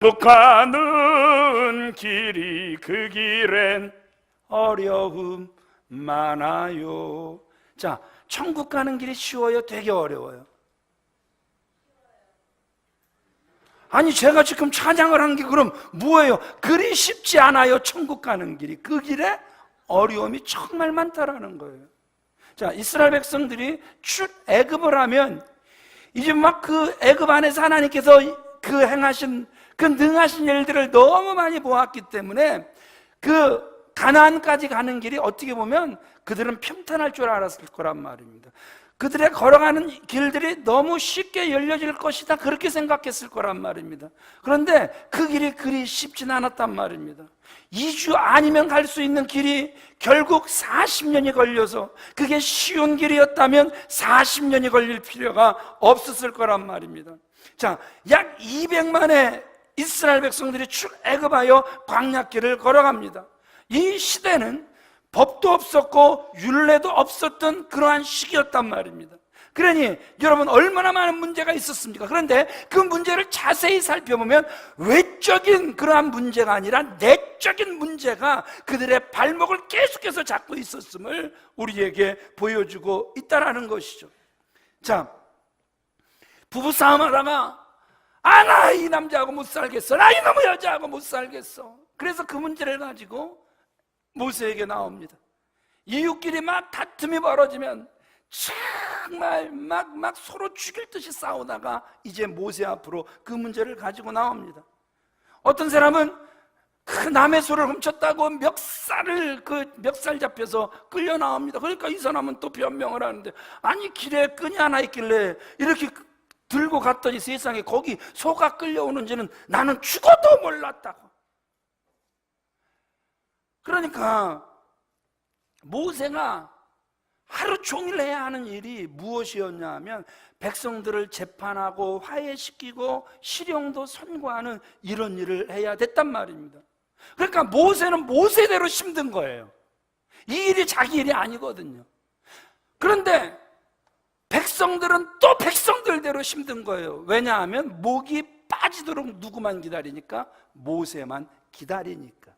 천국 가는 길이 그 길엔 어려움 많아요. 자, 천국 가는 길이 쉬워요? 되게 어려워요? 아니, 제가 지금 찬양을 한 게 그럼 뭐예요? 그리 쉽지 않아요, 천국 가는 길이. 그 길에 어려움이 정말 많다라는 거예요. 자, 이스라엘 백성들이 출애굽을 하면 이제 막 그 애굽 안에서 하나님께서 그 행하신 그 능하신 일들을 너무 많이 보았기 때문에 그 가나안까지 가는 길이 어떻게 보면 그들은 평탄할 줄 알았을 거란 말입니다. 그들의 걸어가는 길들이 너무 쉽게 열려질 것이다, 그렇게 생각했을 거란 말입니다. 그런데 그 길이 그리 쉽진 않았단 말입니다. 2주 아니면 갈 수 있는 길이 결국 40년이 걸려서, 그게 쉬운 길이었다면 40년이 걸릴 필요가 없었을 거란 말입니다. 자, 약 200만의 이스라엘 백성들이 출애굽하여 광야길을 걸어갑니다. 이 시대는 법도 없었고 율례도 없었던 그러한 시기였단 말입니다. 그러니 여러분, 얼마나 많은 문제가 있었습니까? 그런데 그 문제를 자세히 살펴보면 외적인 그러한 문제가 아니라 내적인 문제가 그들의 발목을 계속해서 잡고 있었음을 우리에게 보여주고 있다는 것이죠. 자, 부부싸움 하다가 나 이 남자하고 못 살겠어, 나 이놈의 여자하고 못 살겠어. 그래서 그 문제를 가지고 모세에게 나옵니다. 이웃끼리 막 다툼이 벌어지면 정말 막 서로 죽일 듯이 싸우다가 이제 모세 앞으로 그 문제를 가지고 나옵니다. 어떤 사람은 그 남의 소를 훔쳤다고 멱살 잡혀서 끌려 나옵니다. 그러니까 이 사람은 또 변명을 하는데, 아니 길에 끈이 하나 있길래 이렇게 들고 갔더니 세상에 거기 소가 끌려오는지는 나는 죽어도 몰랐다고. 그러니까 모세가 하루 종일 해야 하는 일이 무엇이었냐 하면 백성들을 재판하고 화해시키고 시령도 선고하는 이런 일을 해야 됐단 말입니다. 그러니까 모세는 모세대로 힘든 거예요. 이 일이 자기 일이 아니거든요. 그런데 백성들은 또 백성들대로 힘든 거예요. 왜냐하면 목이 빠지도록 누구만 기다리니까? 모세만 기다리니까.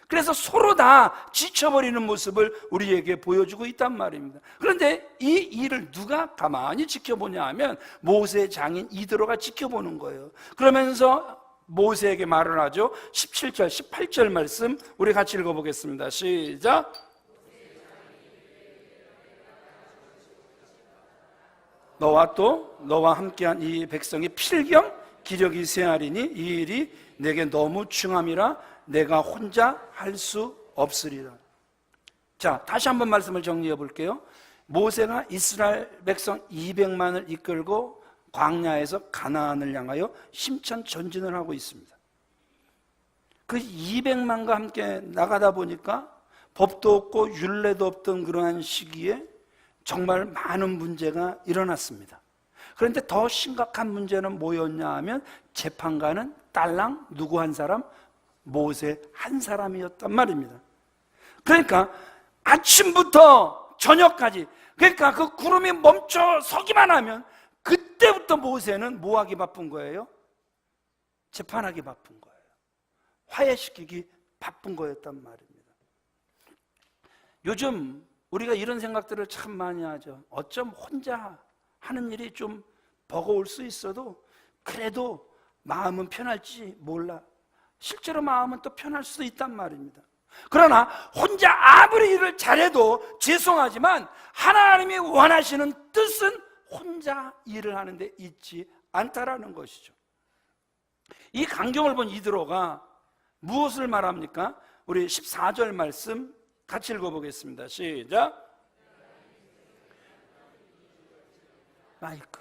그래서 서로 다 지쳐버리는 모습을 우리에게 보여주고 있단 말입니다. 그런데 이 일을 누가 가만히 지켜보냐 하면 모세 장인 이드로가 지켜보는 거예요. 그러면서 모세에게 말을 하죠. 17절, 18절 말씀 우리 같이 읽어보겠습니다. 시작. 너와 함께한 이 백성이 필경 기력이 쇠하리니 이 일이 내게 너무 중함이라 내가 혼자 할 수 없으리라. 자, 다시 한번 말씀을 정리해 볼게요. 모세가 이스라엘 백성 200만을 이끌고 광야에서 가나안을 향하여 힘찬 전진을 하고 있습니다. 그 200만과 함께 나가다 보니까 법도 없고 율례도 없던 그러한 시기에 정말 많은 문제가 일어났습니다. 그런데 더 심각한 문제는 뭐였냐 하면 재판관은 딸랑 누구 한 사람? 모세 한 사람이었단 말입니다. 그러니까 아침부터 저녁까지, 그러니까 그 구름이 멈춰 서기만 하면 그때부터 모세는 뭐 하기 바쁜 거예요? 재판하기 바쁜 거예요. 화해시키기 바쁜 거였단 말입니다. 요즘 우리가 이런 생각들을 참 많이 하죠. 어쩜 혼자 하는 일이 좀 버거울 수 있어도 그래도 마음은 편할지 몰라. 실제로 마음은 또 편할 수도 있단 말입니다. 그러나 혼자 아무리 일을 잘해도 죄송하지만 하나님이 원하시는 뜻은 혼자 일을 하는데 있지 않다라는 것이죠. 이 강경을 본 이드로가 무엇을 말합니까? 우리 14절 말씀 같이 읽어보겠습니다. 시작. 마이크.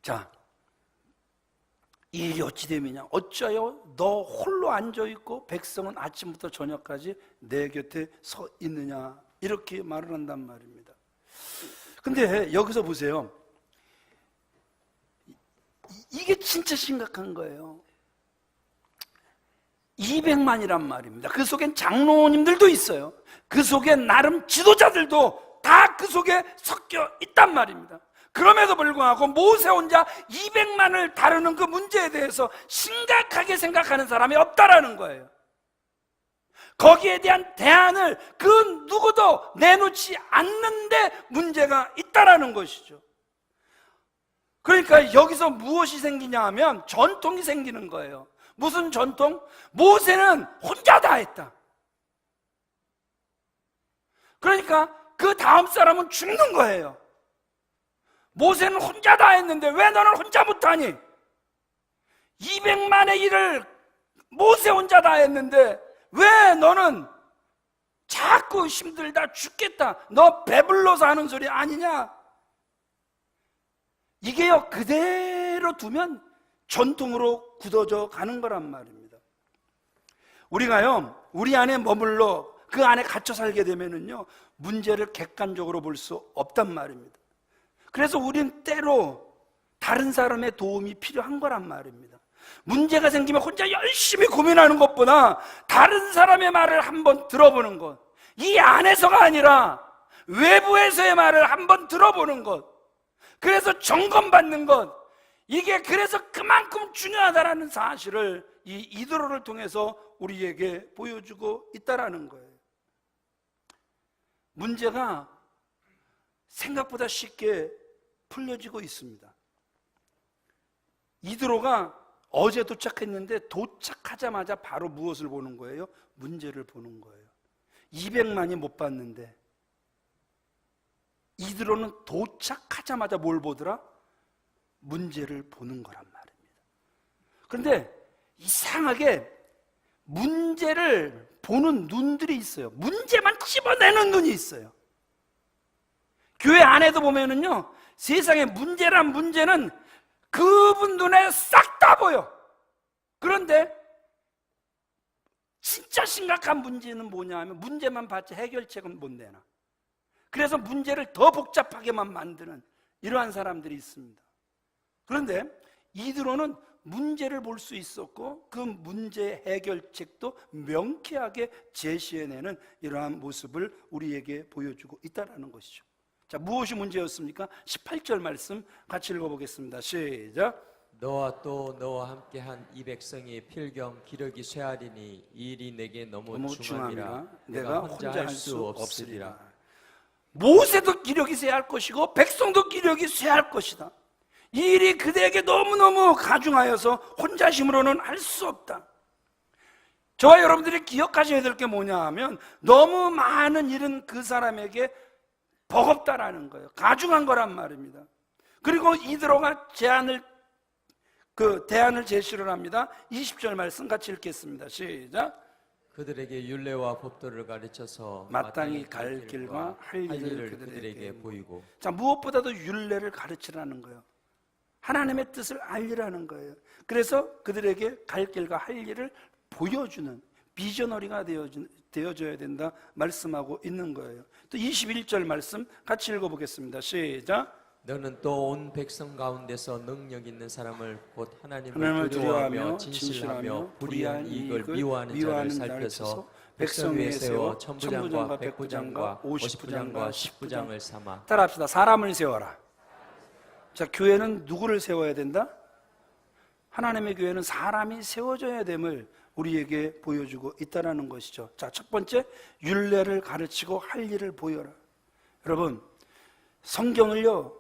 자, 이 일이 어찌 됨이냐? 어쩌여 너 홀로 앉아있고 백성은 아침부터 저녁까지 내 곁에 서 있느냐? 이렇게 말을 한단 말입니다. 근데 여기서 보세요. 이게 진짜 심각한 거예요. 200만이란 말입니다. 그 속엔 장로님들도 있어요. 그 속엔 나름 지도자들도 다 다 그 속에 섞여 있단 말입니다. 그럼에도 불구하고 모세 혼자 200만을 다루는 그 문제에 대해서 심각하게 생각하는 사람이 없다라는 거예요. 거기에 대한 대안을 그 누구도 내놓지 않는데 문제가 있다라는 것이죠. 그러니까 여기서 무엇이 생기냐 하면 전통이 생기는 거예요. 무슨 전통? 모세는 혼자 다 했다. 그러니까 그 다음 사람은 죽는 거예요. 모세는 혼자 다 했는데 왜 너는 혼자 못하니? 200만의 일을 모세 혼자 다 했는데 왜 너는 자꾸 힘들다 죽겠다, 너 배불러서 하는 소리 아니냐? 이게요, 그대로 두면 전통으로 굳어져 가는 거란 말입니다. 우리가요, 우리 안에 머물러 그 안에 갇혀 살게 되면은요, 문제를 객관적으로 볼 수 없단 말입니다. 그래서 우린 때로 다른 사람의 도움이 필요한 거란 말입니다. 문제가 생기면 혼자 열심히 고민하는 것보다 다른 사람의 말을 한번 들어보는 것, 이 안에서가 아니라 외부에서의 말을 한번 들어보는 것, 그래서 점검받는 것, 이게 그래서 그만큼 중요하다는 사실을 이 이드로를 통해서 우리에게 보여주고 있다는 거예요. 문제가 생각보다 쉽게 풀려지고 있습니다. 이드로가 어제 도착했는데 도착하자마자 바로 무엇을 보는 거예요? 문제를 보는 거예요. 200만이 못 봤는데 이드로는 도착하자마자 뭘 보더라? 문제를 보는 거란 말입니다. 그런데 이상하게 문제를 보는 눈들이 있어요. 문제만 집어내는 눈이 있어요. 교회 안에도 보면은요, 세상에 문제란 문제는 그분 눈에 싹 다 보여. 그런데 진짜 심각한 문제는 뭐냐 하면 문제만 봤지 해결책은 못 내놔. 그래서 문제를 더 복잡하게만 만드는 이러한 사람들이 있습니다. 그런데 이드로는 문제를 볼 수 있었고 그 문제 해결책도 명쾌하게 제시해내는 이러한 모습을 우리에게 보여주고 있다는 것이죠. 자, 무엇이 문제였습니까? 18절 말씀 같이 읽어보겠습니다. 시작. 너와 또 너와 함께한 이 백성이 필경 기력이 쇠하리니 이 일이 내게 너무 중함이라 내가 혼자 할 수 없으리라. 모세도 기력이 쇠할 것이고 백성도 기력이 쇠할 것이다. 이 일이 그대에게 너무너무 가중하여서 혼자 힘으로는 할 수 없다. 저와 여러분들이 기억하셔야 될 게 뭐냐 하면 너무 많은 일은 그 사람에게 버겁다라는 거예요. 가중한 거란 말입니다. 그리고 이드로가 대안을 제시를 합니다. 20절 말씀 같이 읽겠습니다. 시작. 그들에게 율례와 법도를 가르쳐서 마땅히 갈 길과 할 일을 그들에게 보이고. 자, 무엇보다도 율례를 가르치라는 거예요. 하나님의 뜻을 알리라는 거예요. 그래서 그들에게 갈 길과 할 일을 보여주는 비저너리가 되어줘야 된다 말씀하고 있는 거예요. 또 21절 말씀 같이 읽어보겠습니다. 시작. 너는 또 온 백성 가운데서 능력 있는 사람을 곧 하나님을 두려워하며 진실하며 불의한 이익을 미워하는 자를 살펴서 백성 위에 세워 천부장과 백부장과 50부장과 10부장을 삼아. 따라합시다. 사람을 세워라. 자, 교회는 누구를 세워야 된다? 하나님의 교회는 사람이 세워져야 됨을 우리에게 보여주고 있다는 것이죠. 자, 첫 번째, 율례를 가르치고 할 일을 보여라. 여러분, 성경을요,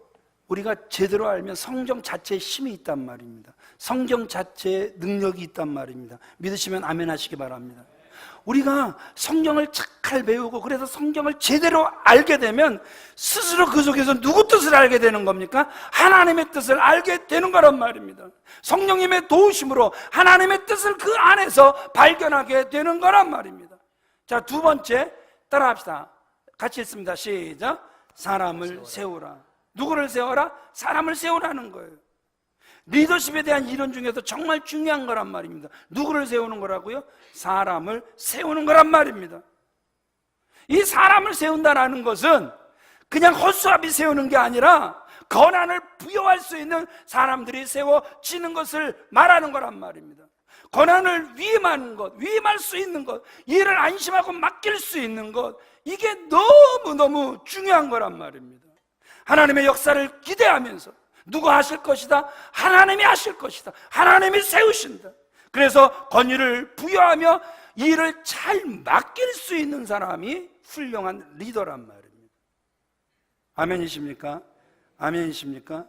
우리가 제대로 알면 성경 자체에 힘이 있단 말입니다. 성경 자체에 능력이 있단 말입니다. 믿으시면 아멘 하시기 바랍니다. 우리가 성경을 잘 배우고 그래서 성경을 제대로 알게 되면 스스로 그 속에서 누구 뜻을 알게 되는 겁니까? 하나님의 뜻을 알게 되는 거란 말입니다. 성령님의 도우심으로 하나님의 뜻을 그 안에서 발견하게 되는 거란 말입니다. 자, 두 번째 따라합시다. 같이 읽습니다. 시작. 사람을 세우라. 누구를 세워라? 사람을 세우라는 거예요. 리더십에 대한 이론 중에서 정말 중요한 거란 말입니다. 누구를 세우는 거라고요? 사람을 세우는 거란 말입니다. 이 사람을 세운다는 것은 그냥 허수아비 세우는 게 아니라 권한을 부여할 수 있는 사람들이 세워지는 것을 말하는 거란 말입니다. 고난을 위임하는 것, 위임할 수 있는 것, 일을 안심하고 맡길 수 있는 것, 이게 너무너무 중요한 거란 말입니다. 하나님의 역사를 기대하면서 누가 하실 것이다? 하나님이 하실 것이다. 하나님이 세우신다. 그래서 권위를 부여하며 일을 잘 맡길 수 있는 사람이 훌륭한 리더란 말입니다. 아멘이십니까? 아멘이십니까?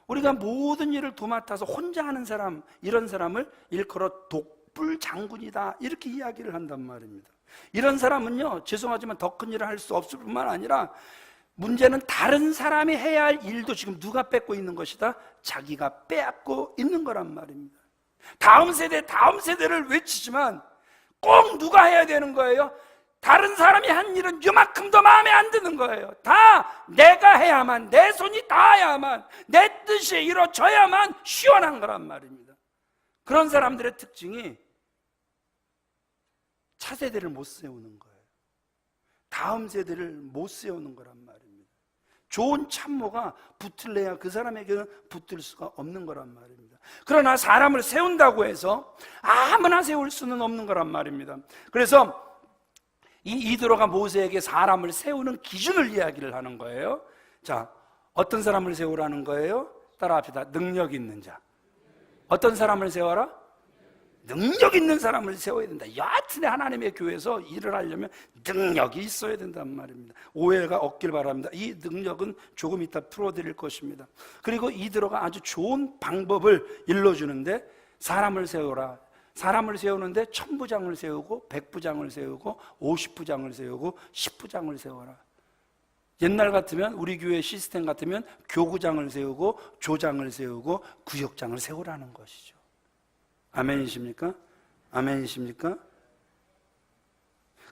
우리가 모든 일을 도맡아서 혼자 하는 사람, 이런 사람을 일컬어 독불 장군이다, 이렇게 이야기를 한단 말입니다. 이런 사람은요, 죄송하지만 더 큰 일을 할 수 없을 뿐만 아니라 문제는 다른 사람이 해야 할 일도 지금 누가 뺏고 있는 것이다? 자기가 빼앗고 있는 거란 말입니다. 다음 세대를 외치지만 꼭 누가 해야 되는 거예요? 다른 사람이 한 일은 이만큼도 마음에 안 드는 거예요. 다 내가 해야만, 내 손이 닿아야만, 내 뜻이 이루어져야만 시원한 거란 말입니다. 그런 사람들의 특징이 차세대를 못 세우는 거예요. 다음 세대를 못 세우는 거란 말입니다. 좋은 참모가 붙을래야 그 사람에게는 붙을 수가 없는 거란 말입니다. 그러나 사람을 세운다고 해서 아무나 세울 수는 없는 거란 말입니다. 그래서 이드로가 모세에게 사람을 세우는 기준을 이야기를 하는 거예요. 자, 어떤 사람을 세우라는 거예요? 따라합시다. 능력 있는 자. 어떤 사람을 세워라? 능력 있는 사람을 세워야 된다. 여하튼에 하나님의 교회에서 일을 하려면 능력이 있어야 된단 말입니다. 오해가 없길 바랍니다. 이 능력은 조금 이따 풀어드릴 것입니다. 그리고 이드로가 아주 좋은 방법을 일러주는데, 사람을 세워라. 사람을 세우는데 1000부장을 세우고 100부장을 세우고 50부장을 세우고 10부장을 세워라. 옛날 같으면, 우리 교회 시스템 같으면 교구장을 세우고 조장을 세우고 구역장을 세우라는 것이죠. 아멘이십니까? 아멘이십니까?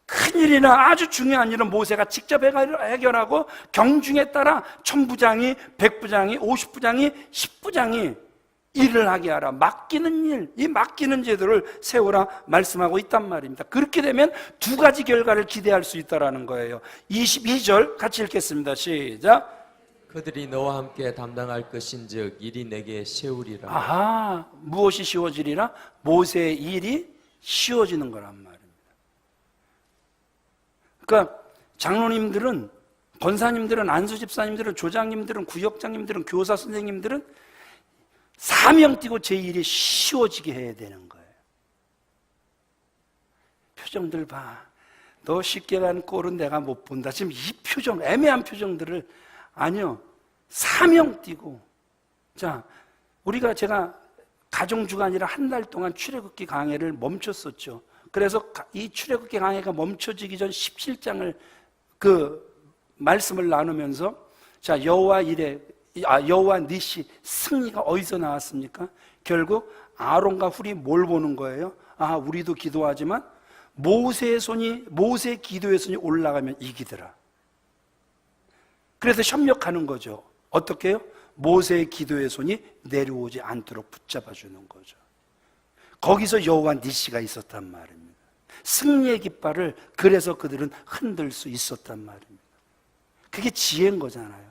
큰일이나 아주 중요한 일은 모세가 직접 해결하고 경중에 따라 1000부장이, 100부장이, 50부장이, 10부장이 일을 하게 하라. 맡기는 일, 이 맡기는 제도를 세우라 말씀하고 있단 말입니다. 그렇게 되면 두 가지 결과를 기대할 수 있다는 거예요. 22절 같이 읽겠습니다. 시작. 그들이 너와 함께 담당할 것인즉 일이 내게 쉬우리라. 아하, 무엇이 쉬워지리라? 모세의 일이 쉬워지는 거란 말입니다. 그러니까 장로님들은, 권사님들은, 안수집사님들은, 조장님들은, 구역장님들은, 교사 선생님들은 사명 띄고 제 일이 쉬워지게 해야 되는 거예요. 표정들 봐. 너 쉽게 간 꼴은 내가 못 본다. 지금 이 표정, 애매한 표정들을, 아니요, 사명 띄고. 자, 제가 가정주간이라 한 달 동안 출애굽기 강해를 멈췄었죠. 그래서 이 출애굽기 강해가 멈춰지기 전 17장을 말씀을 나누면서, 자, 여호와 니시, 승리가 어디서 나왔습니까? 결국 아론과 훌이 뭘 보는 거예요? 아, 우리도 기도하지만 모세 기도의 손이 올라가면 이기더라. 그래서 협력하는 거죠. 어떻게 해요? 모세의 기도의 손이 내려오지 않도록 붙잡아 주는 거죠. 거기서 여호와 니시가 있었단 말입니다. 승리의 깃발을 그래서 그들은 흔들 수 있었단 말입니다. 그게 지혜인 거잖아요.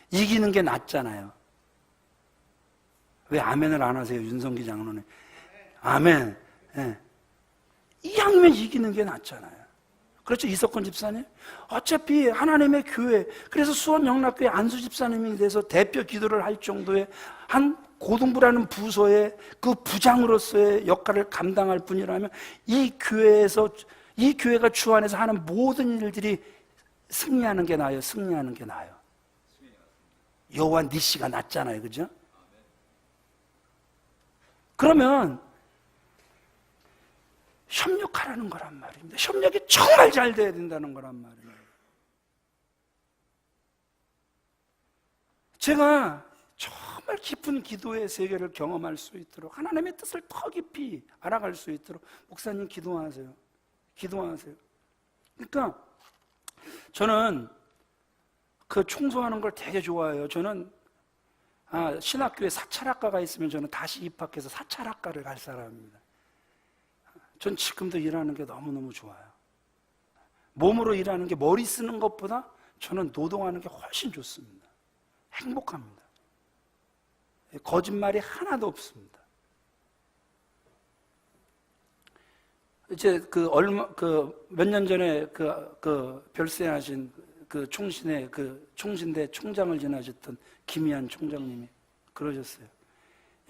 이기는 게 낫잖아요. 왜 아멘을 안 하세요, 윤성기 장로님? 아멘. 네. 이왕이면 이기는 게 낫잖아요. 그렇죠, 이석권 집사님? 어차피 하나님의 교회, 그래서 수원영락교회 안수 집사님이 돼서 대표 기도를 할 정도의 한 고등부라는 부서의 그 부장으로서의 역할을 감당할 뿐이라면, 이 교회가 주 안에서 하는 모든 일들이 승리하는 게 나아요, 승리하는 게 나아요. 여호와 니시가 낫잖아요, 그죠? 그러면 협력하라는 거란 말입니다. 협력이 정말 잘 돼야 된다는 거란 말입니다. 제가 정말 깊은 기도의 세계를 경험할 수 있도록, 하나님의 뜻을 더 깊이 알아갈 수 있도록 목사님 기도하세요. 기도하세요. 그러니까 저는 청소하는 걸 되게 좋아해요. 저는 신학교에 사찰학과가 있으면 저는 다시 입학해서 사찰학과를 갈 사람입니다. 전 지금도 일하는 게 너무너무 좋아요. 몸으로 일하는 게, 머리 쓰는 것보다 저는 노동하는 게 훨씬 좋습니다. 행복합니다. 거짓말이 하나도 없습니다. 이제 몇 년 전에 별세하신 총신대 총장을 지나셨던 김희한 총장님이 그러셨어요.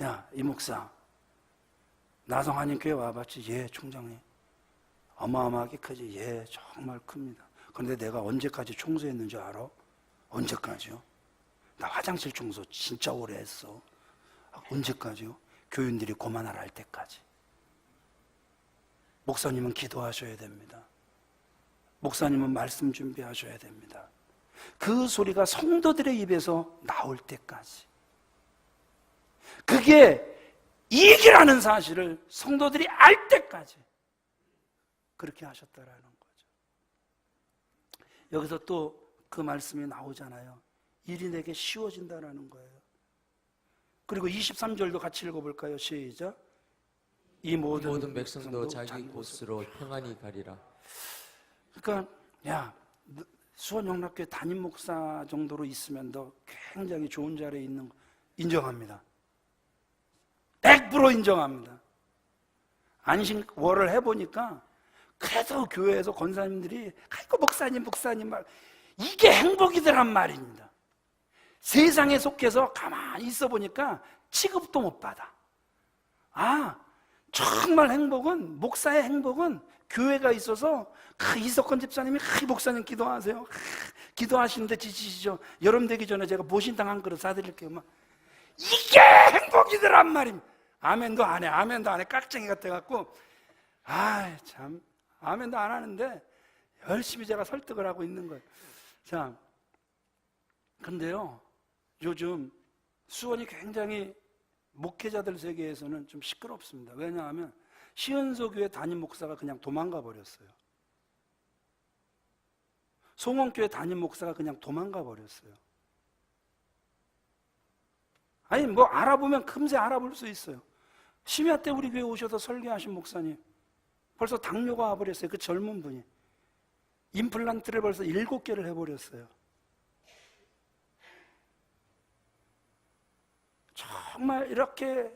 야, 이 목사, 나성 한인교회 와봤지? 예, 총장님. 어마어마하게 크지? 예, 정말 큽니다. 그런데 내가 언제까지 청소했는 줄 알아? 언제까지요? 나 화장실 청소 진짜 오래 했어. 언제까지요? 교인들이 고만하라 할 때까지. 목사님은 기도하셔야 됩니다. 목사님은 말씀 준비하셔야 됩니다. 그 소리가 성도들의 입에서 나올 때까지. 그게 이익이라는 사실을 성도들이 알 때까지 그렇게 하셨다라는 거죠. 여기서 또 그 말씀이 나오잖아요. 일이 내게 쉬워진다라는 거예요. 그리고 23절도 같이 읽어볼까요? 시작. 이 모든 백성도 자기 곳으로 평안히 가리라. 그러니까 야, 수원영락교회 담임 목사 정도로 있으면 너 굉장히 좋은 자리에 있는 거 인정합니다. 100% 인정합니다. 안식월을 해보니까 그래도 교회에서 권사님들이 아이고 목사님 말 이게 행복이더란 말입니다. 세상에 속해서 가만히 있어 보니까 취급도 못 받아. 정말 행복은, 목사의 행복은 교회가 있어서 이석권 집사님이 목사님 기도하세요. 기도하시는데 지치시죠. 여름 되기 전에 제가 보신탕 한 그릇 사드릴게요. 이게 행복이더란 말입니다. 아멘도 안 해. 깍쟁이 같아갖고 참 아멘도 안 하는데 열심히 제가 설득을 하고 있는 거예요. 자, 근데요 요즘 수원이 굉장히 목회자들 세계에서는 좀 시끄럽습니다. 왜냐하면 시은소교회 담임 목사가 그냥 도망가 버렸어요. 송원교회 담임 목사가 그냥 도망가 버렸어요. 알아보면 금세 알아볼 수 있어요. 심야 때 우리 교회 오셔서 설교하신 목사님 벌써 당뇨가 와버렸어요. 그 젊은 분이 임플란트를 벌써 7개를 해버렸어요. 정말 이렇게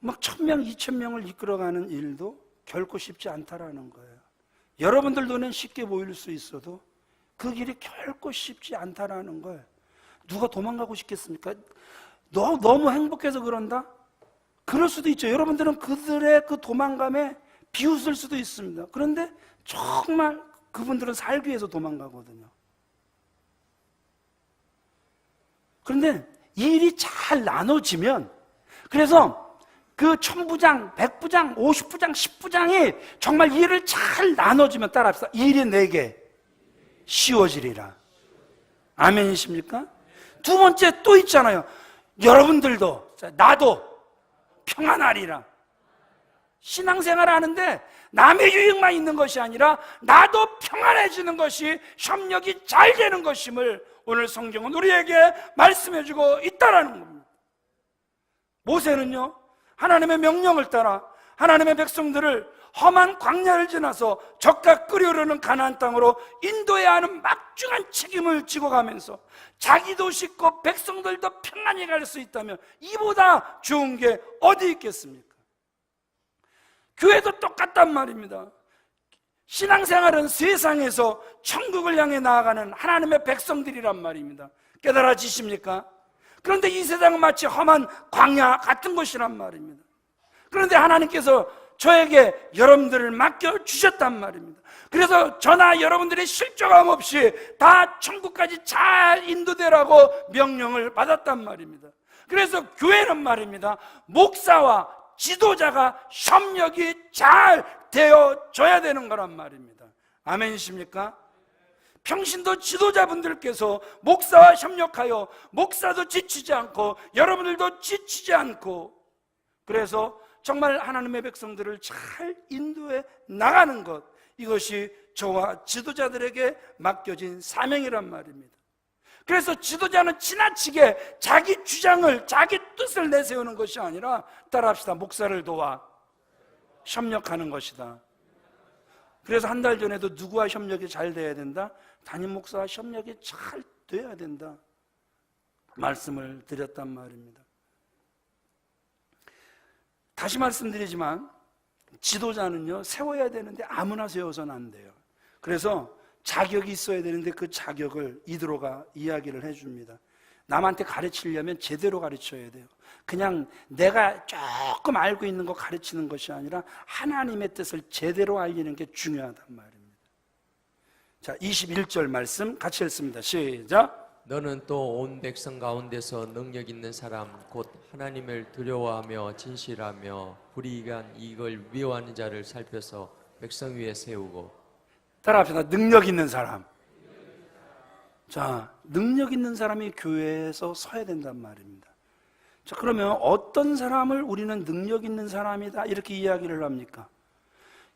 1000명, 2000명을 이끌어가는 일도 결코 쉽지 않다라는 거예요. 여러분들 눈엔 쉽게 보일 수 있어도 그 길이 결코 쉽지 않다라는 거예요. 누가 도망가고 싶겠습니까? 너무 행복해서 그런다? 그럴 수도 있죠. 여러분들은 그들의 그 도망감에 비웃을 수도 있습니다. 그런데 정말 그분들은 살기 위해서 도망가거든요. 그런데 일이 잘 나눠지면, 그래서 그 1000부장, 100부장, 50부장, 10부장이 정말 일을 잘 나눠주면, 따라합시다. 일이 내게 쉬워지리라. 아멘이십니까? 두 번째 또 있잖아요. 여러분들도, 나도 평안하리라. 신앙생활 하는데 남의 유익만 있는 것이 아니라 나도 평안해지는 것이, 협력이 잘 되는 것임을 오늘 성경은 우리에게 말씀해주고 있다라는 겁니다. 모세는요, 하나님의 명령을 따라 하나님의 백성들을 험한 광야를 지나서 적과 끓이 흐르는 가나안 땅으로 인도해야 하는 막중한 책임을 지고 가면서 자기도 씻고 백성들도 평안히 갈 수 있다면 이보다 좋은 게 어디 있겠습니까? 교회도 똑같단 말입니다. 신앙생활은 세상에서 천국을 향해 나아가는 하나님의 백성들이란 말입니다. 깨달아지십니까? 그런데 이 세상은 마치 험한 광야 같은 곳이란 말입니다. 그런데 하나님께서 저에게 여러분들을 맡겨주셨단 말입니다. 그래서 저나 여러분들이 실족함 없이 다 천국까지 잘 인도되라고 명령을 받았단 말입니다. 그래서 교회는 말입니다, 목사와 지도자가 협력이 잘 되어져야 되는 거란 말입니다. 아멘이십니까? 평신도 지도자분들께서 목사와 협력하여 목사도 지치지 않고 여러분들도 지치지 않고, 그래서 정말 하나님의 백성들을 잘 인도해 나가는 것, 이것이 저와 지도자들에게 맡겨진 사명이란 말입니다. 그래서 지도자는 지나치게 자기 주장을, 자기 뜻을 내세우는 것이 아니라, 따라합시다, 목사를 도와 협력하는 것이다. 그래서 한 달 전에도 누구와 협력이 잘 돼야 된다? 담임 목사와 협력이 잘 돼야 된다 말씀을 드렸단 말입니다. 다시 말씀드리지만 지도자는요, 세워야 되는데 아무나 세워서는 안 돼요. 그래서 자격이 있어야 되는데 그 자격을 이드로가 이야기를 해줍니다. 남한테 가르치려면 제대로 가르쳐야 돼요. 그냥 내가 조금 알고 있는 거 가르치는 것이 아니라 하나님의 뜻을 제대로 알리는 게 중요하단 말입니다. 자, 21절 말씀 같이 읽습니다. 시작. 너는 또 온 백성 가운데서 능력 있는 사람 곧 하나님을 두려워하며 진실하며 불이익한 이익을 미워하는 자를 살펴서 백성 위에 세우고. 따라합시다. 능력 있는 사람. 자, 능력 있는 사람이 교회에서 서야 된단 말입니다. 자, 그러면 어떤 사람을 우리는 능력 있는 사람이다 이렇게 이야기를 합니까?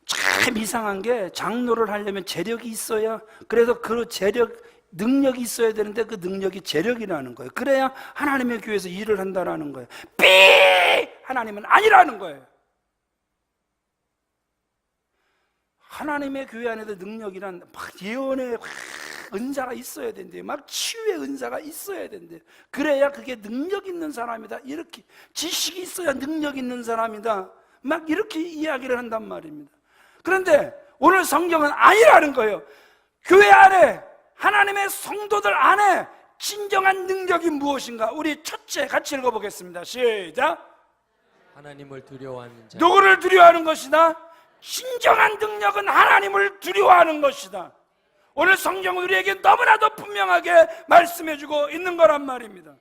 참 이상한 게 장로를 하려면 재력이 있어야, 그래서 그 재력, 능력이 있어야 되는데 그 능력이 재력이라는 거예요. 그래야 하나님의 교회에서 일을 한다라는 거예요. 하나님은 아니라는 거예요. 하나님의 교회 안에도 능력이란 막 예언의 은사가 있어야 된대요. 막 치유의 은사가 있어야 된대요. 그래야 그게 능력 있는 사람이다. 이렇게 지식이 있어야 능력 있는 사람이다. 막 이렇게 이야기를 한단 말입니다. 그런데 오늘 성경은 아니라는 거예요. 교회 안에, 하나님의 성도들 안에 진정한 능력이 무엇인가? 우리 첫째 같이 읽어보겠습니다. 시작. 하나님을 두려워하는 자. 누구를 두려워하는 것이다? 진정한 능력은 하나님을 두려워하는 것이다. 오늘 성경은 우리에게 너무나도 분명하게 말씀해주고 있는 거란 말입니다.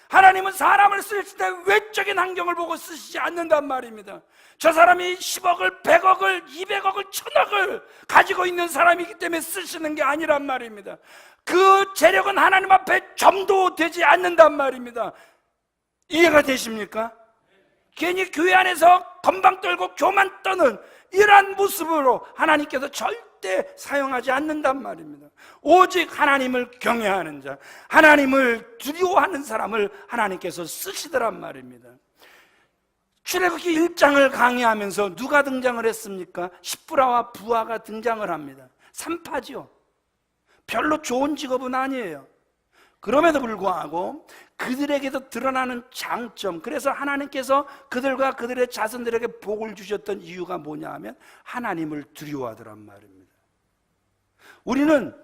하나님은 사람을 쓰실 때 외적인 환경을 보고 쓰시지 않는단 말입니다. 저 사람이 10억을, 100억을, 200억을, 1000억을 가지고 있는 사람이기 때문에 쓰시는 게 아니란 말입니다. 그 재력은 하나님 앞에 점도 되지 않는단 말입니다. 이해가 되십니까? 괜히 교회 안에서 건방 떨고 교만 떠는 이러한 모습으로 하나님께서 절대 사용하지 않는단 말입니다. 오직 하나님을 경외하는 자, 하나님을 두려워하는 사람을 하나님께서 쓰시더란 말입니다. 출애굽기 1장을 강의하면서 누가 등장을 했습니까? 십부라와 부하가 등장을 합니다. 산파지요. 별로 좋은 직업은 아니에요. 그럼에도 불구하고 그들에게도 드러나는 장점, 그래서 하나님께서 그들과 그들의 자손들에게 복을 주셨던 이유가 뭐냐 하면 하나님을 두려워하더란 말입니다. 우리는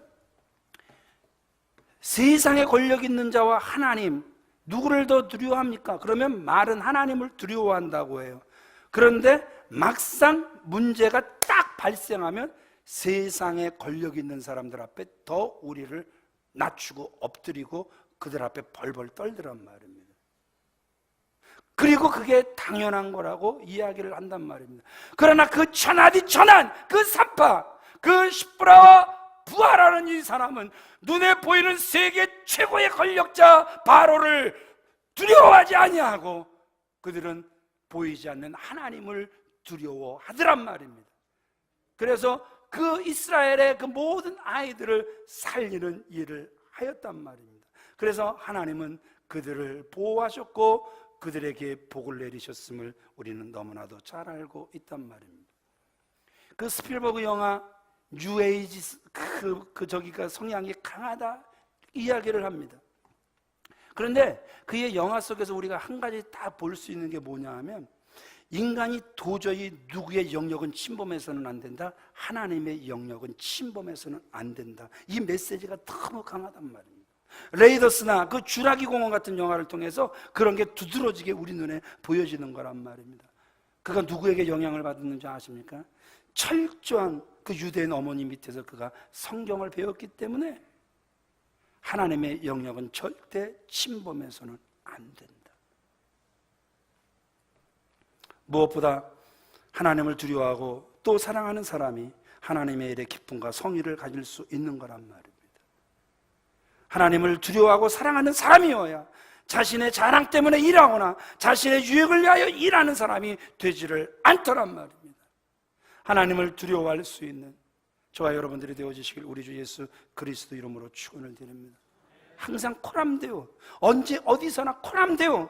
세상에 권력 있는 자와 하나님, 누구를 더 두려워합니까? 그러면 말은 하나님을 두려워한다고 해요. 그런데 막상 문제가 딱 발생하면 세상에 권력 있는 사람들 앞에 더 우리를 낮추고 엎드리고 그들 앞에 벌벌 떨더란 말입니다. 그리고 그게 당연한 거라고 이야기를 한단 말입니다. 그러나 그 천하디 천한 그 산파, 그 십부라와 부하라는 이 사람은 눈에 보이는 세계 최고의 권력자 바로를 두려워하지 아니하고 그들은 보이지 않는 하나님을 두려워하더란 말입니다. 그래서 그 이스라엘의 그 모든 아이들을 살리는 일을 하였단 말입니다. 그래서 하나님은 그들을 보호하셨고 그들에게 복을 내리셨음을 우리는 너무나도 잘 알고 있단 말입니다. 그 스필버그 영화 뉴에이지 저기가 성향이 강하다 이야기를 합니다. 그런데 그의 영화 속에서 우리가 한 가지 다 볼 수 있는 게 뭐냐 하면 인간이 도저히 누구의 영역은 침범해서는 안 된다. 하나님의 영역은 침범해서는 안 된다. 이 메시지가 너무 강하단 말입니다. 레이더스나 그 주라기 공원 같은 영화를 통해서 그런 게 두드러지게 우리 눈에 보여지는 거란 말입니다. 그가 누구에게 영향을 받았는지 아십니까? 철저한 그 유대인 어머니 밑에서 그가 성경을 배웠기 때문에 하나님의 영역은 절대 침범해서는 안 된다. 무엇보다 하나님을 두려워하고 또 사랑하는 사람이 하나님의 일에 기쁨과 성의를 가질 수 있는 거란 말입니다. 하나님을 두려워하고 사랑하는 사람이어야 자신의 자랑 때문에 일하거나 자신의 유익을 위하여 일하는 사람이 되지를 않더란 말입니다. 하나님을 두려워할 수 있는 저와 여러분들이 되어주시길 우리 주 예수 그리스도 이름으로 축원을 드립니다. 항상 코람되어, 언제 어디서나 코람되어,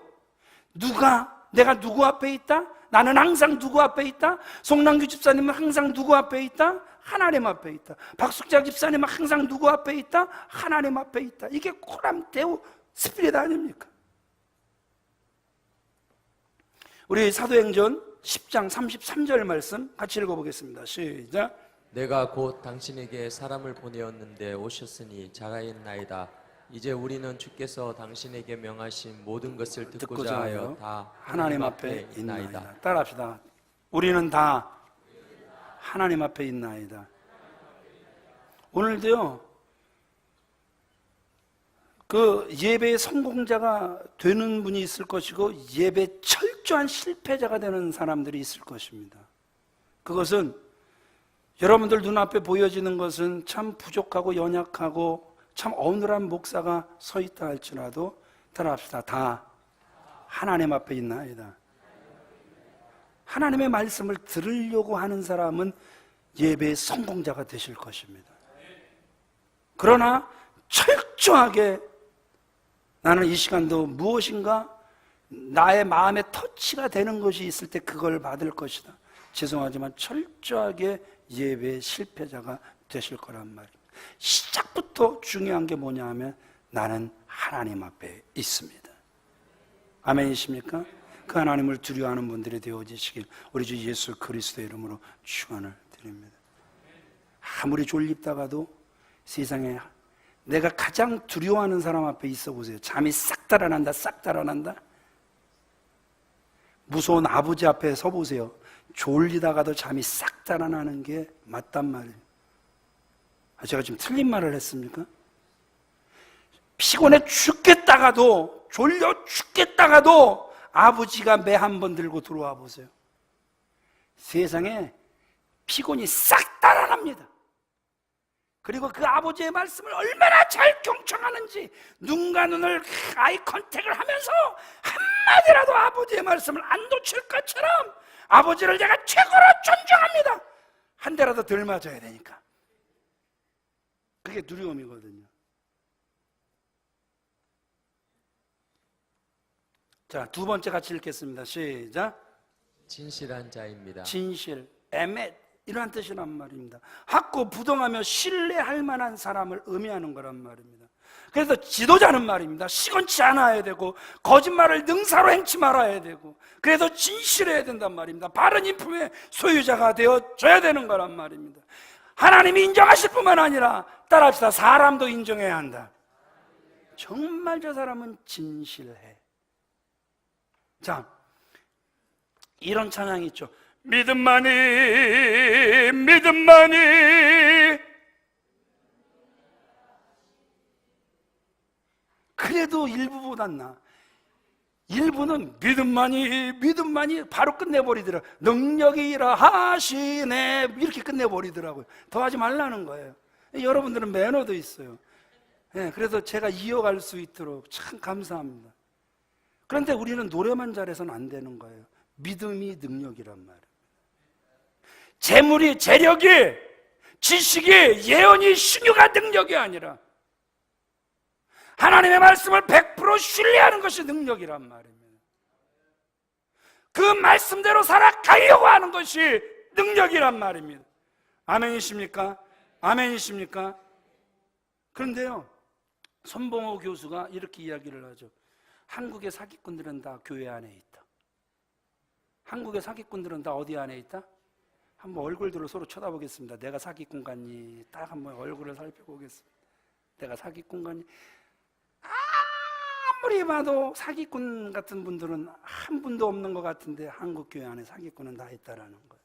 내가 누구 앞에 있다? 나는 항상 누구 앞에 있다? 송남규 집사님은 항상 누구 앞에 있다? 하나님 앞에 있다. 박숙자 집사님은 항상 누구 앞에 있다? 하나님 앞에 있다. 이게 코람데오 스피릿 아닙니까? 우리 사도행전 10장 33절 말씀 같이 읽어보겠습니다. 시작. 내가 곧 당신에게 사람을 보내었는데 오셨으니 자가있나이다. 이제 우리는 주께서 당신에게 명하신 모든 것을 듣고자 하여 다 하나님 앞에 있나이다. 따라합시다. 우리는 다 하나님 앞에 있나이다. 오늘도요, 그 예배의 성공자가 되는 분이 있을 것이고 예배 철저한 실패자가 되는 사람들이 있을 것입니다. 그것은 여러분들 눈앞에 보여지는 것은 참 부족하고 연약하고 참 어눌한 목사가 서 있다 할지라도 따라합시다. 다 하나님 앞에 있나이다. 하나님의 말씀을 들으려고 하는 사람은 예배의 성공자가 되실 것입니다. 그러나 철저하게 나는 이 시간도 무엇인가 나의 마음에 터치가 되는 것이 있을 때 그걸 받을 것이다. 죄송하지만 철저하게 예배의 실패자가 되실 거란 말입니다. 시작부터 중요한 게 뭐냐 하면 나는 하나님 앞에 있습니다. 아멘이십니까? 그 하나님을 두려워하는 분들이 되어지시길 우리 주 예수 그리스도의 이름으로 축원을 드립니다. 아무리 졸립다가도 세상에 내가 가장 두려워하는 사람 앞에 있어 보세요. 잠이 싹 달아난다, 싹 달아난다. 무서운 아버지 앞에 서 보세요. 졸리다가도 잠이 싹 달아나는 게 맞단 말이에요. 제가 지금 틀린 말을 했습니까? 피곤해 죽겠다가도, 졸려 죽겠다가도 아버지가 매 한 번 들고 들어와 보세요. 세상에 피곤이 싹 달아납니다. 그리고 그 아버지의 말씀을 얼마나 잘 경청하는지 눈과 눈을 아이 컨택을 하면서 한마디라도 아버지의 말씀을 안 놓칠 것처럼 아버지를 제가 최고로 존중합니다. 한 대라도 덜 맞아야 되니까. 그게 두려움이거든요. 자, 두 번째 같이 읽겠습니다. 시작. 진실한 자입니다. 진실, 에멧 이러한 뜻이란 말입니다. 학고 부동하며 신뢰할 만한 사람을 의미하는 거란 말입니다. 그래서 지도자는 말입니다. 시건치 않아야 되고 거짓말을 능사로 행치 말아야 되고 그래서 진실해야 된단 말입니다. 바른 인품의 소유자가 되어줘야 되는 거란 말입니다. 하나님이 인정하실 뿐만 아니라 따라합시다. 사람도 인정해야 한다. 정말 저 사람은 진실해. 자, 이런 찬양이 있죠. 믿음만이 그래도 일부보단 나. 일부는 믿음만이 바로 끝내버리더라. 능력이 일하 하시네 이렇게 끝내버리더라고요. 더 하지 말라는 거예요. 여러분들은 매너도 있어요. 그래서 제가 이어갈 수 있도록 참 감사합니다. 그런데 우리는 노래만 잘해서는 안 되는 거예요. 믿음이 능력이란 말이에요. 재물이, 재력이, 지식이, 예언이, 신유가 능력이 아니라 하나님의 말씀을 100% 신뢰하는 것이 능력이란 말입니다. 그 말씀대로 살아가려고 하는 것이 능력이란 말입니다. 아멘이십니까? 아멘이십니까? 그런데요, 손봉호 교수가 이렇게 이야기를 하죠. 한국의 사기꾼들은 다 교회 안에 있다. 한국의 사기꾼들은 다 어디 안에 있다? 한번 얼굴들을 서로 쳐다보겠습니다. 내가 사기꾼 같니? 딱 한번 얼굴을 살펴보겠습니다. 내가 사기꾼 같니? 아무리 봐도 사기꾼 같은 분들은 한 분도 없는 것 같은데 한국 교회 안에 사기꾼은 다 있다라는 거예요.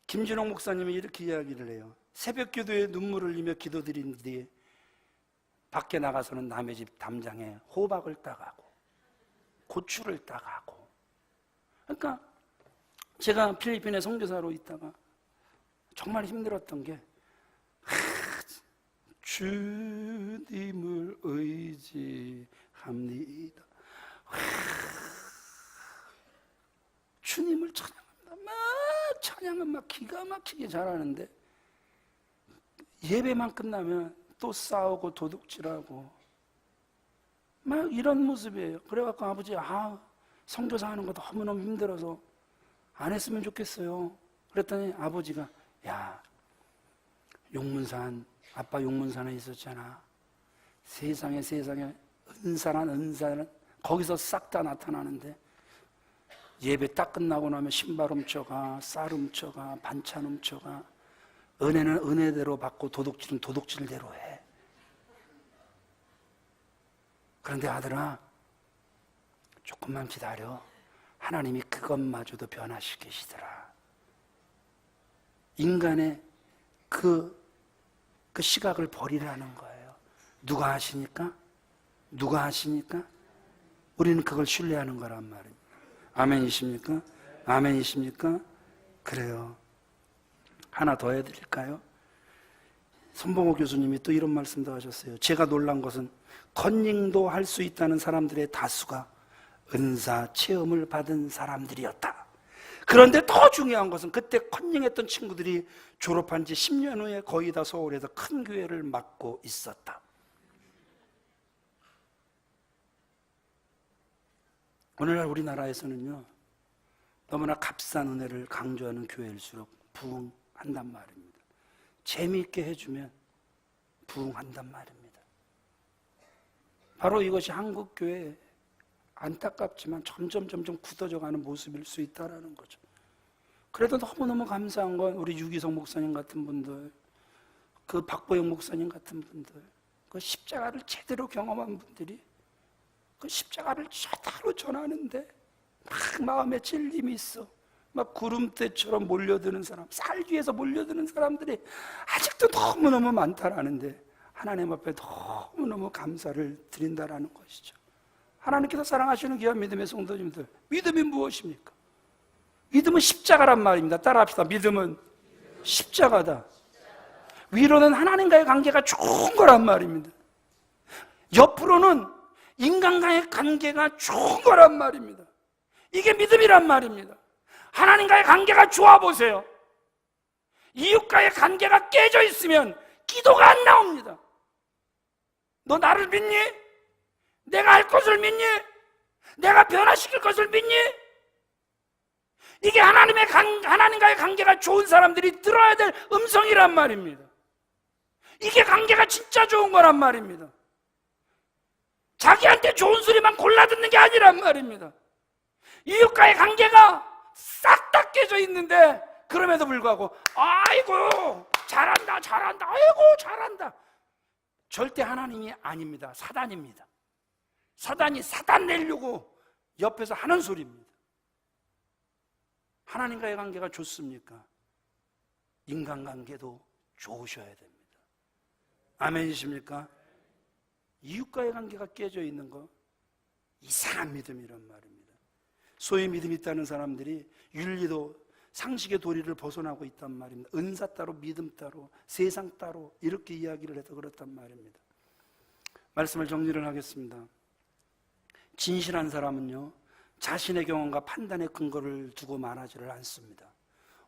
김진홍 목사님이 이렇게 이야기를 해요. 새벽 기도에 눈물을 흘리며 기도드린 뒤에 밖에 나가서는 남의 집 담장에 호박을 따가고 고추를 따가고. 그러니까 제가 필리핀에 선교사로 있다가 정말 힘들었던 게 주님을 의지합니다. 주님을 찬양합니다. 막 찬양은 막 기가 막히게 잘하는데 예배만 끝나면 또 싸우고 도둑질하고 막 이런 모습이에요. 그래갖고 아버지 선교사 하는 거 너무너무 힘들어서 안 했으면 좋겠어요. 그랬더니 아버지가 야, 용문산 아빠 용문산에 있었잖아. 세상에 은사란 거기서 싹 다 나타나는데 예배 딱 끝나고 나면 신발 훔쳐가, 쌀 훔쳐가, 반찬 훔쳐가. 은혜는 은혜대로 받고 도둑질은 도둑질대로 해. 그런데 아들아, 조금만 기다려. 하나님이 그것마저도 변화시키시더라. 인간의 그 시각을 버리라는 거예요. 누가 하시니까? 누가 하시니까? 우리는 그걸 신뢰하는 거란 말입니다. 아멘이십니까? 아멘이십니까? 그래요. 하나 더 해드릴까요? 손봉호 교수님이 또 이런 말씀도 하셨어요. 제가 놀란 것은 컨닝도 할 수 있다는 사람들의 다수가 은사 체험을 받은 사람들이었다. 그런데 더 중요한 것은 그때 컨닝했던 친구들이 졸업한 지 10년 후에 거의 다 서울에서 큰 교회를 맡고 있었다. 오늘날 우리나라에서는요, 너무나 값싼 은혜를 강조하는 교회일수록 부흥한단 말입니다. 재미있게 해주면 부흥한단 말입니다. 바로 이것이 한국교회 안타깝지만 점점 굳어져가는 모습일 수 있다는 거죠. 그래도 너무너무 감사한 건 우리 유기성 목사님 같은 분들, 그 박보영 목사님 같은 분들, 그 십자가를 제대로 경험한 분들이 그 십자가를 제대로 전하는데 막 마음에 찔림이 있어. 막 구름대처럼 몰려드는 사람, 쌀 뒤에서 몰려드는 사람들이 아직도 너무너무 많다라는데 하나님 앞에 너무너무 감사를 드린다라는 것이죠. 하나님께서 사랑하시는 귀한 믿음의 성도님들, 믿음이 무엇입니까? 믿음은 십자가란 말입니다. 따라합시다. 믿음은 십자가다. 위로는 하나님과의 관계가 좋은 거란 말입니다. 옆으로는 인간과의 관계가 좋은 거란 말입니다. 이게 믿음이란 말입니다. 하나님과의 관계가 좋아 보세요. 이웃과의 관계가 깨져 있으면 기도가 안 나옵니다. 너 나를 믿니? 내가 할 것을 믿니? 내가 변화시킬 것을 믿니? 이게 하나님과의 관계가 좋은 사람들이 들어야 될 음성이란 말입니다. 이게 관계가 진짜 좋은 거란 말입니다. 자기한테 좋은 소리만 골라 듣는 게 아니란 말입니다. 이웃과의 관계가 싹 다 깨져 있는데 그럼에도 불구하고 아이고 잘한다 아이고 잘한다. 절대 하나님이 아닙니다. 사단입니다. 사단이 사단 내려고 옆에서 하는 소리입니다. 하나님과의 관계가 좋습니까? 인간관계도 좋으셔야 됩니다. 아멘이십니까? 이웃과의 관계가 깨져 있는 거 이상한 믿음이란 말입니다. 소위 믿음이 있다는 사람들이 윤리도 상식의 도리를 벗어나고 있단 말입니다. 은사 따로 믿음 따로 세상 따로 이렇게 이야기를 해서 그렇단 말입니다. 말씀을 정리를 하겠습니다. 진실한 사람은요, 자신의 경험과 판단의 근거를 두고 말하지를 않습니다.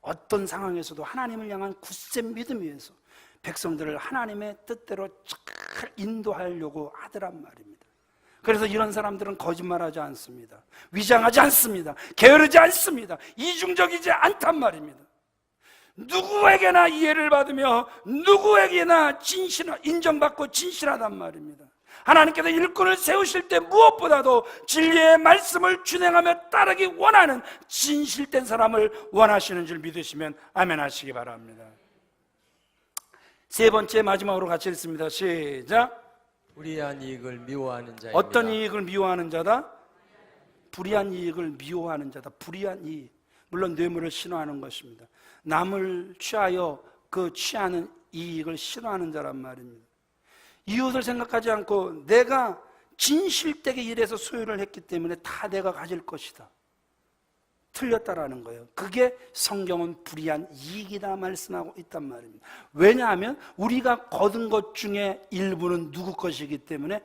어떤 상황에서도 하나님을 향한 굳센 믿음 위에서 백성들을 하나님의 뜻대로 잘 인도하려고 하더란 말입니다. 그래서 이런 사람들은 거짓말하지 않습니다. 위장하지 않습니다. 게으르지 않습니다. 이중적이지 않단 말입니다. 누구에게나 이해를 받으며 누구에게나 인정받고 진실하단 말입니다. 하나님께서 일꾼을 세우실 때 무엇보다도 진리의 말씀을 준행하며 따르기 원하는 진실된 사람을 원하시는 줄 믿으시면 아멘 하시기 바랍니다. 세 번째 마지막으로 같이 읽습니다. 시작. 불의한 이익을 미워하는 자입니다. 어떤 이익을 미워하는 자다? 불의한 이익을 미워하는 자다. 불의한 이익, 물론 뇌물을 싫어하는 것입니다. 남을 취하여 그 취하는 이익을 싫어하는 자란 말입니다. 이웃을 생각하지 않고 내가 진실되게 일해서 소유를 했기 때문에 다 내가 가질 것이다. 틀렸다라는 거예요. 그게 성경은 불의한 이익이다 말씀하고 있단 말입니다. 왜냐하면 우리가 거둔 것 중에 일부는 누구 것이기 때문에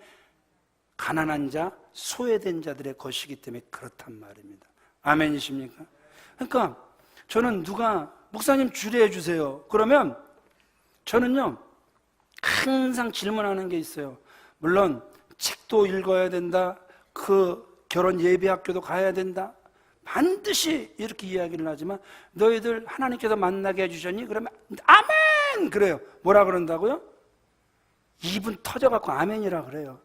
가난한 자, 소외된 자들의 것이기 때문에 그렇단 말입니다. 아멘이십니까? 그러니까 저는 누가 목사님 주례해 주세요. 그러면 저는요 항상 질문하는 게 있어요. 물론 책도 읽어야 된다. 그 결혼 예배학교도 가야 된다. 반드시 이렇게 이야기를 하지만 너희들 하나님께서 만나게 해주셨니? 그러면 아멘! 그래요. 뭐라 그런다고요? 입은 터져갖고 아멘이라 그래요.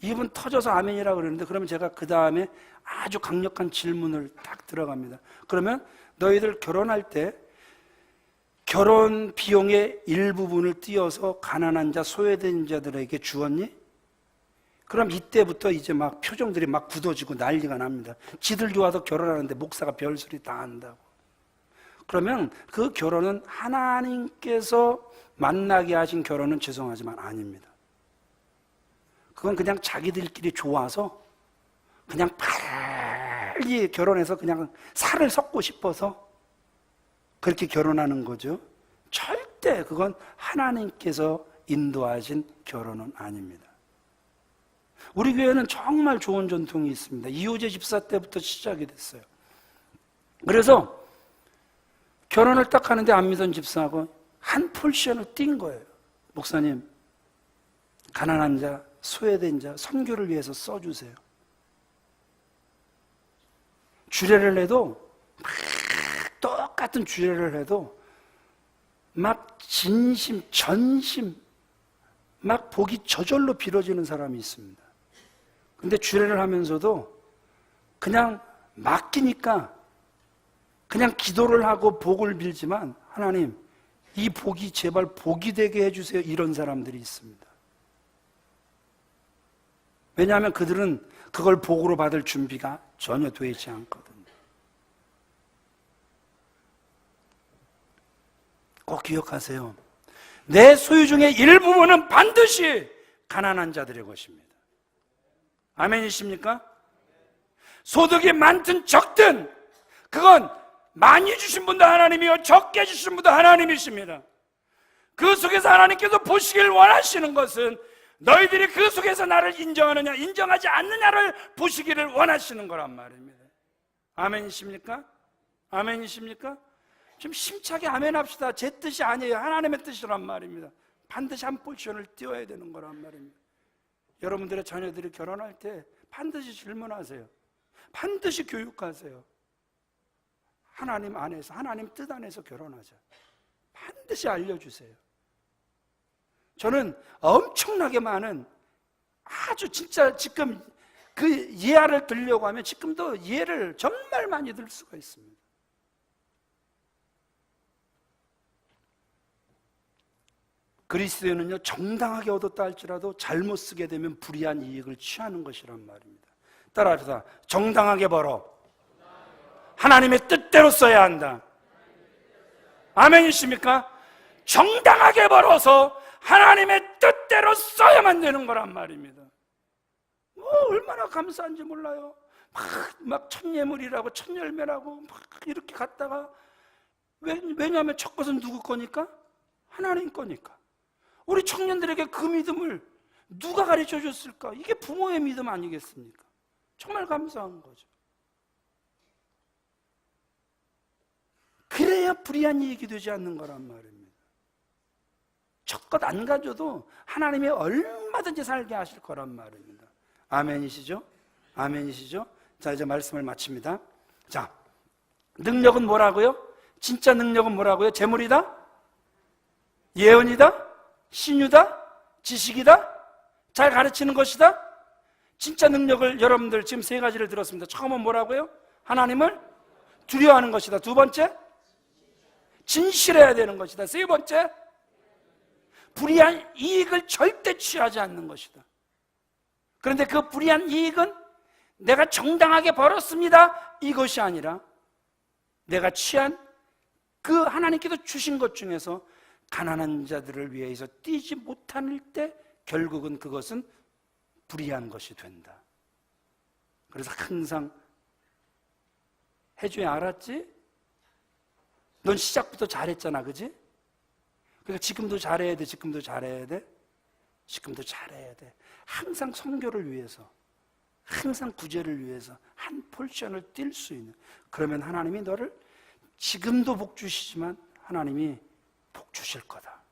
입은 터져서 아멘이라고 그러는데, 그러면 제가 그 다음에 아주 강력한 질문을 딱 들어갑니다. 그러면 너희들 결혼할 때 결혼 비용의 일부분을 띄어서 가난한 자, 소외된 자들에게 주었니? 그럼 이때부터 이제 막 표정들이 막 굳어지고 난리가 납니다. 지들 좋아서 결혼하는데 목사가 별소리 다 한다고. 그러면 그 결혼은 하나님께서 만나게 하신 결혼은 죄송하지만 아닙니다. 그건 그냥 자기들끼리 좋아서 그냥 빨리 결혼해서 그냥 살을 섞고 싶어서 그렇게 결혼하는 거죠. 절대 그건 하나님께서 인도하신 결혼은 아닙니다. 우리 교회는 정말 좋은 전통이 있습니다. 이호재 집사 때부터 시작이 됐어요. 그래서 결혼을 딱 하는데 안 믿은 집사하고 한 폴션을 띈 거예요. 목사님, 가난한 자, 소외된 자, 선교를 위해서 써주세요. 주례를 해도 막 똑같은 주례를 해도 막 진심, 전심, 막 복이 저절로 빌어지는 사람이 있습니다. 근데 주례를 하면서도 그냥 맡기니까 그냥 기도를 하고 복을 빌지만, 하나님, 이 복이 제발 복이 되게 해주세요, 이런 사람들이 있습니다. 왜냐하면 그들은 그걸 복으로 받을 준비가 전혀 되지 않거든요. 꼭 기억하세요. 내 소유 중의 일부분은 반드시 가난한 자들의 것입니다. 아멘이십니까? 소득이 많든 적든 그건 많이 주신 분도 하나님이요, 적게 주신 분도 하나님이십니다. 그 속에서 하나님께서 보시길 원하시는 것은 너희들이 그 속에서 나를 인정하느냐 인정하지 않느냐를 보시기를 원하시는 거란 말입니다. 아멘이십니까? 아멘이십니까? 좀 심차게 아멘합시다. 제 뜻이 아니에요. 하나님의 뜻이란 말입니다. 반드시 한 포지션을 띄워야 되는 거란 말입니다. 여러분들의 자녀들이 결혼할 때 반드시 질문하세요. 반드시 교육하세요. 하나님 안에서, 하나님 뜻 안에서 결혼하자. 반드시 알려주세요. 저는 엄청나게 많은, 아주 진짜 지금 그 예화를 들려고 하면 지금도 예를 정말 많이 들 수가 있습니다. 그리스도인은요, 정당하게 얻었다 할지라도 잘못 쓰게 되면 불이한 이익을 취하는 것이란 말입니다. 따라합시다. 정당하게 벌어 하나님의 뜻대로 써야 한다. 아멘이십니까? 정당하게 벌어서 하나님의 뜻대로 써야만 되는 거란 말입니다. 얼마나 감사한지 몰라요. 막 천예물이라고 천열매라고 막 이렇게 갔다가, 왜냐하면 첫 것은 누구 거니까? 하나님 거니까. 우리 청년들에게 그 믿음을 누가 가르쳐 줬을까? 이게 부모의 믿음 아니겠습니까? 정말 감사한 거죠. 그래야 불이한 이익이 되지 않는 거란 말입니다. 첫것 안 가져도 하나님이 얼마든지 살게 하실 거란 말입니다. 아멘이시죠? 아멘이시죠? 자, 이제 말씀을 마칩니다. 자, 능력은 뭐라고요? 진짜 능력은 뭐라고요? 재물이다? 예언이다? 신유다? 지식이다? 잘 가르치는 것이다? 진짜 능력을 여러분들 지금 세 가지를 들었습니다. 처음은 뭐라고요? 하나님을 두려워하는 것이다. 두 번째, 진실해야 되는 것이다. 세 번째, 불이한 이익을 절대 취하지 않는 것이다. 그런데 그 불이한 이익은 내가 정당하게 벌었습니다, 이것이 아니라 내가 취한 그 하나님께서 주신 것 중에서 가난한 자들을 위해서 띄지 못할 때 결국은 그것은 불이한 것이 된다. 그래서 항상 해줘야, 알았지? 넌 시작부터 잘했잖아, 그지? 그러니까 지금도 잘해야 돼. 지금도 잘해야 돼. 지금도 잘해야 돼. 항상 선교를 위해서, 항상 구제를 위해서 한 포지션을 뛸 수 있는, 그러면 하나님이 너를 지금도 복 주시지만 하나님이 복 주실 거다.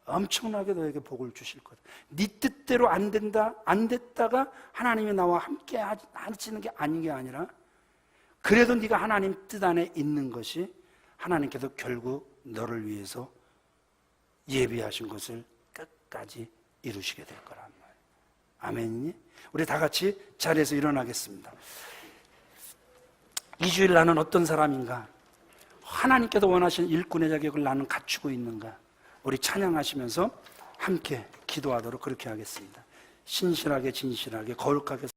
엄청나게 너에게 복을 주실 거다. 네 뜻대로 안 된다, 안 됐다가 하나님이 나와 함께 하시는 게 아닌 게 아니라, 그래도 네가 하나님 뜻 안에 있는 것이 하나님께서 결국 너를 위해서 예비하신 것을 끝까지 이루시게 될 거란 말이에요. 아멘이니? 우리 다 같이 자리에서 일어나겠습니다. 이 주일 나는 어떤 사람인가? 하나님께서 원하시는 일꾼의 자격을 나는 갖추고 있는가? 우리 찬양하시면서 함께 기도하도록 그렇게 하겠습니다. 신실하게 진실하게 거룩하게